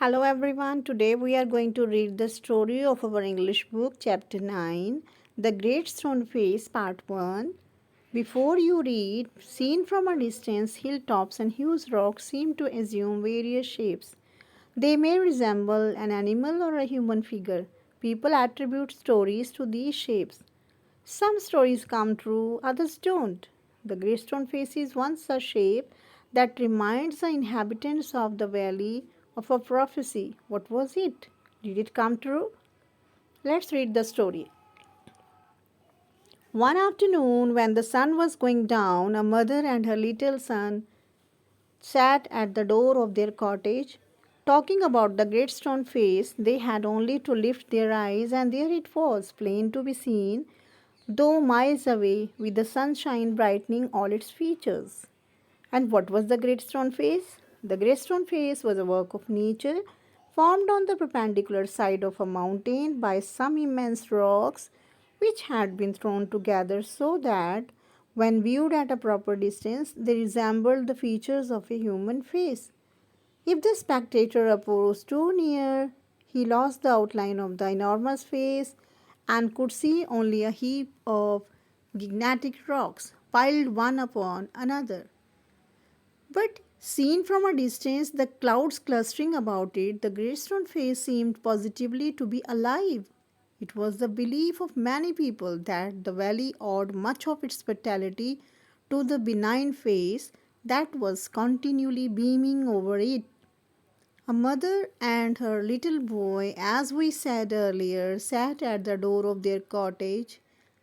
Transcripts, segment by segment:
Hello everyone. Today we are going to read the story of our English book, Chapter 9, The Great Stone Face, Part 1. Before you read, seen from a distance, hilltops and huge rocks seem to assume various shapes. They may resemble an animal or a human figure. People attribute stories to these shapes. Some stories come true, others don't. The Great Stone Face is once a shape that reminds the inhabitants of the valley of a prophecy. What was it? Did it come true? Let's read the story. One afternoon, when the sun was going down, a mother and her little son sat at the door of their cottage, talking about the great stone face. They had only to lift their eyes, and there it was, plain to be seen, though miles away, with the sunshine brightening all its features. And what was the great stone face? The great stone face was a work of nature formed on the perpendicular side of a mountain by some immense rocks which had been thrown together so that when viewed at a proper distance they resembled the features of a human face. If the spectator approached too near, he lost the outline of the enormous face and could see only a heap of gigantic rocks piled one upon another. But seen from a distance, the clouds clustering about it, the great stone face seemed positively to be alive. It was the belief of many people that the valley owed much of its vitality to the benign face that was continually beaming over it. A mother and her little boy, as we said earlier, sat at the door of their cottage,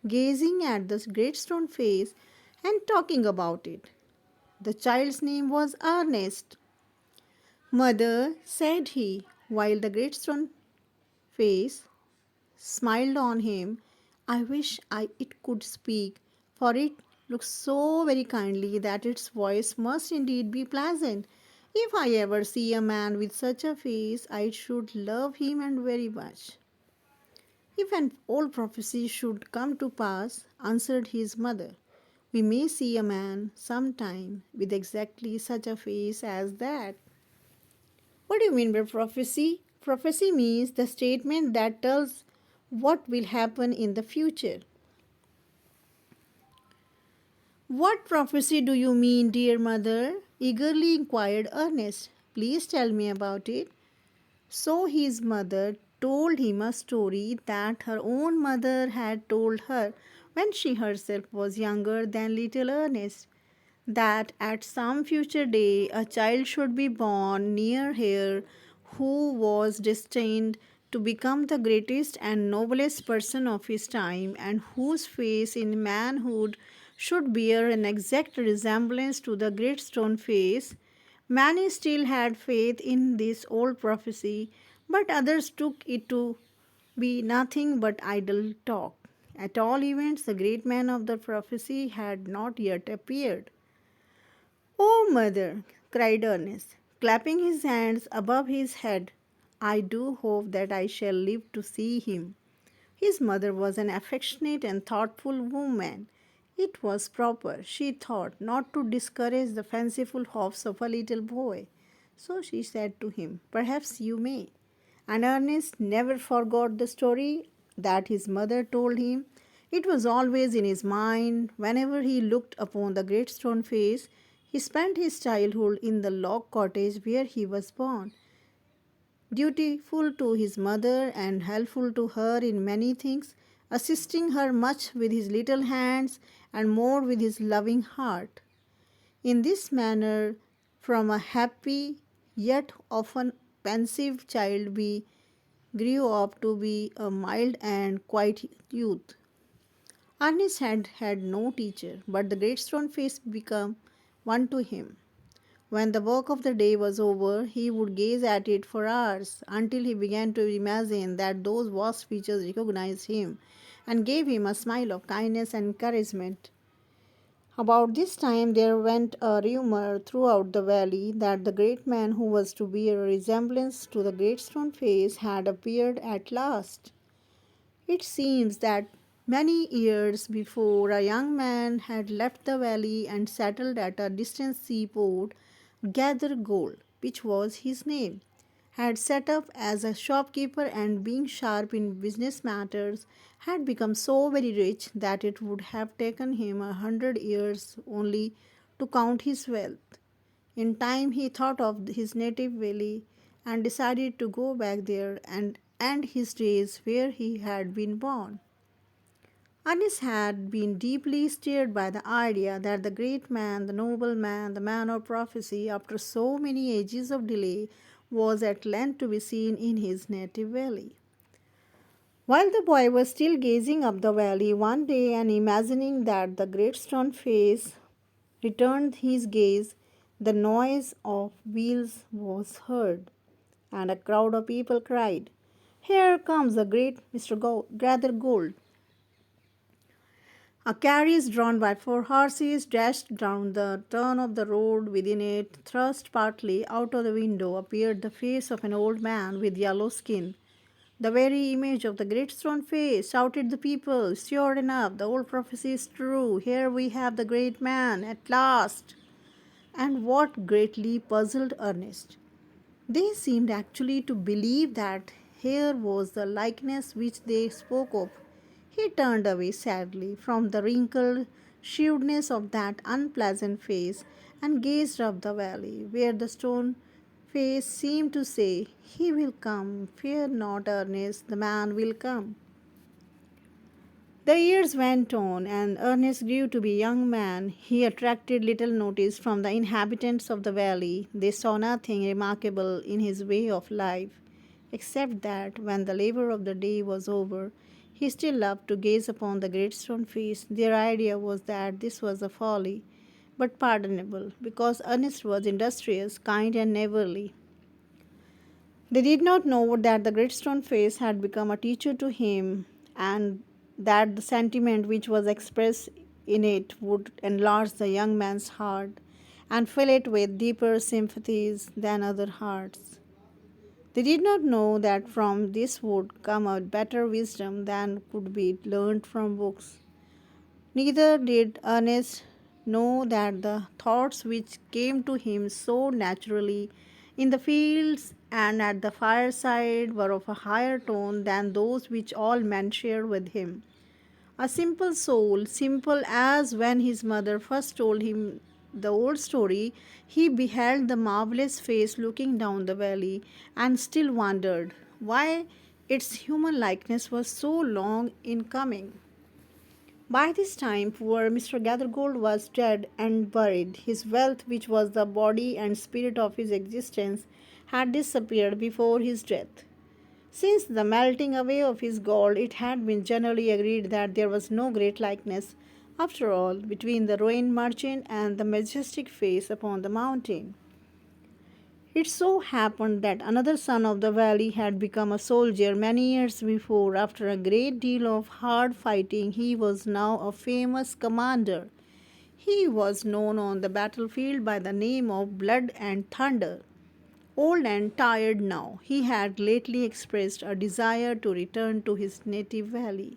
gazing at the great stone face and talking about it. The child's name was Ernest. Mother, said he, while the great stone face smiled on him, I wish it could speak, for it looks so very kindly that its voice must indeed be pleasant. If I ever see a man with such a face, I should love him and very much. If an old prophecy should come to pass, answered his mother, we may see a man sometime with exactly such a face as that. What do you mean by prophecy? Prophecy means the statement that tells what will happen in the future. What prophecy do you mean, dear mother? Eagerly inquired Ernest. Please tell me about it. So his mother told him a story that her own mother had told her when she herself was younger than little Ernest, that at some future day a child should be born near her who was destined to become the greatest and noblest person of his time, and whose face in manhood should bear an exact resemblance to the great stone face. Many still had faith in this old prophecy, but others took it to be nothing but idle talk. At all events, the great man of the prophecy had not yet appeared. Oh, mother, cried Ernest, clapping his hands above his head, I do hope that I shall live to see him. His mother was an affectionate and thoughtful woman. It was proper, she thought, not to discourage the fanciful hopes of a little boy. So she said to him, perhaps you may. And Ernest never forgot the story that his mother told him. It was always in his mind whenever he looked upon the great stone face. He spent his childhood in the log cottage where he was born, dutiful to his mother and helpful to her in many things, assisting her much with his little hands and more with his loving heart. In this manner, from a happy yet often pensive child, we grew up to be a mild and quiet youth. Ernest had had no teacher, but the great stone face became one to him. When the work of the day was over, he would gaze at it for hours until he began to imagine that those vast features recognized him and gave him a smile of kindness and encouragement. About this time, there went a rumor throughout the valley that the great man who was to bear a resemblance to the great stone face had appeared at last. It seems that many years before, a young man had left the valley and settled at a distant seaport, Gather Gold, which was his name. had set up as a shopkeeper and being sharp in business matters, had become so very rich that it would have taken him 100 years only to count his wealth. In time, he thought of his native valley and decided to go back there and end his days where he had been born. Anis had been deeply stirred by the idea that the great man, the noble man, the man of prophecy, after so many ages of delay, was at length to be seen in his native valley. While the boy was still gazing up the valley one day and imagining that the great stone face returned his gaze, the noise of wheels was heard, and a crowd of people cried, "Here comes the great Mr. Gather Gold." A carriage drawn by 4 horses dashed down the turn of the road. Within it, thrust partly out of the window, appeared the face of an old man with yellow skin. "The very image of the great stone face," shouted the people. "Sure enough, the old prophecy is true. Here we have the great man at last." And what greatly puzzled Ernest, they seemed actually to believe that here was the likeness which they spoke of. He turned away sadly from the wrinkled shrewdness of that unpleasant face and gazed up the valley, where the stone face seemed to say, "He will come. Fear not, Ernest, the man will come." The years went on, and Ernest grew to be a young man. He attracted little notice from the inhabitants of the valley. They saw nothing remarkable in his way of life, except that when the labor of the day was over, he still loved to gaze upon the great stone face. Their idea was that this was a folly, but pardonable, because Ernest was industrious, kind, and neighborly. They did not know that the great stone face had become a teacher to him, and that the sentiment which was expressed in it would enlarge the young man's heart and fill it with deeper sympathies than other hearts. They did not know that from this would come a better wisdom than could be learned from books. Neither did Ernest know that the thoughts which came to him so naturally in the fields and at the fireside were of a higher tone than those which all men shared with him. A simple soul, simple as when his mother first told him the old story, he beheld the marvelous face looking down the valley and still wondered why its human likeness was so long in coming. By this time, poor Mr. Gathergold was dead and buried. His wealth, which was the body and spirit of his existence, had disappeared before his death. Since the melting away of his gold, it had been generally agreed that there was no great likeness, after all, between the ruined merchant and the majestic face upon the mountain. It so happened that another son of the valley had become a soldier many years before. After a great deal of hard fighting, he was now a famous commander. He was known on the battlefield by the name of Blood and Thunder. Old and tired now, he had lately expressed a desire to return to his native valley.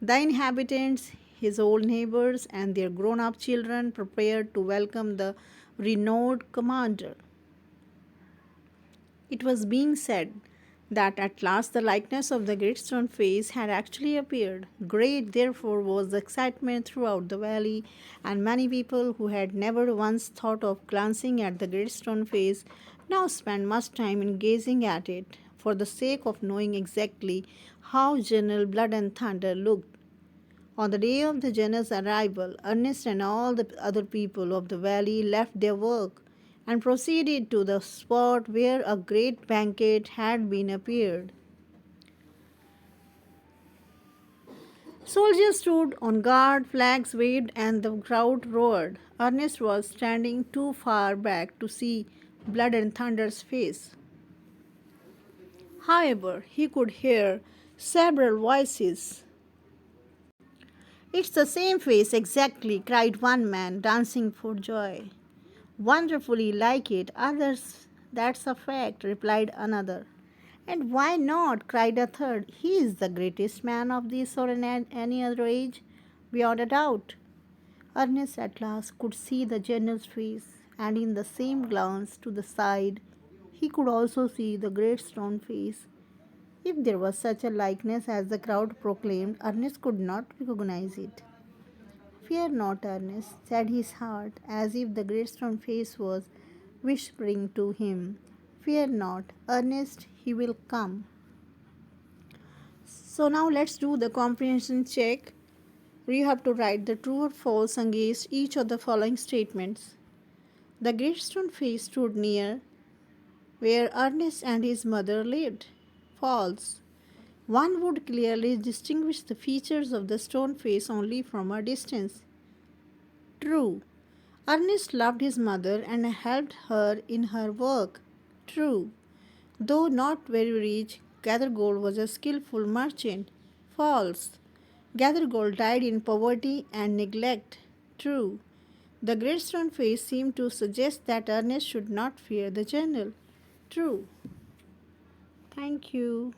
The inhabitants, his old neighbors, and their grown up children prepared to welcome the renowned commander. It was being said that at last the likeness of the great stone face had actually appeared. Great, therefore, was the excitement throughout the valley, and many people who had never once thought of glancing at the great stone face now spent much time in gazing at it for the sake of knowing exactly how General Blood and Thunder looked. On the day of the general's arrival, Ernest and all the other people of the valley left their work and proceeded to the spot where a great banquet had been appeared. Soldiers stood on guard, flags waved, and the crowd roared. Ernest was standing too far back to see Blood and Thunder's face. However, he could hear several voices. "It's the same face exactly," cried one man, dancing for joy. "Wonderfully like it, others, that's a fact," replied another. "And why not?" cried a third. "He is the greatest man of this or in any other age, beyond a doubt." Ernest at last could see the general's face, and in the same glance to the side, he could also see the great stone face. If there was such a likeness as the crowd proclaimed, Ernest could not recognize it. Fear not, Ernest, said his heart, as if the great stone face was whispering to him. Fear not, Ernest, he will come. So now let's do the comprehension check. You have to write the true or false against each of the following statements. The great stone face stood near where Ernest and his mother lived. False. One would clearly distinguish the features of the stone face only from a distance. True. Ernest loved his mother and helped her in her work. True. Though not very rich, Gathergold was a skillful merchant. False. Gathergold died in poverty and neglect. True. The great stone face seemed to suggest that Ernest should not fear the general. True. Thank you.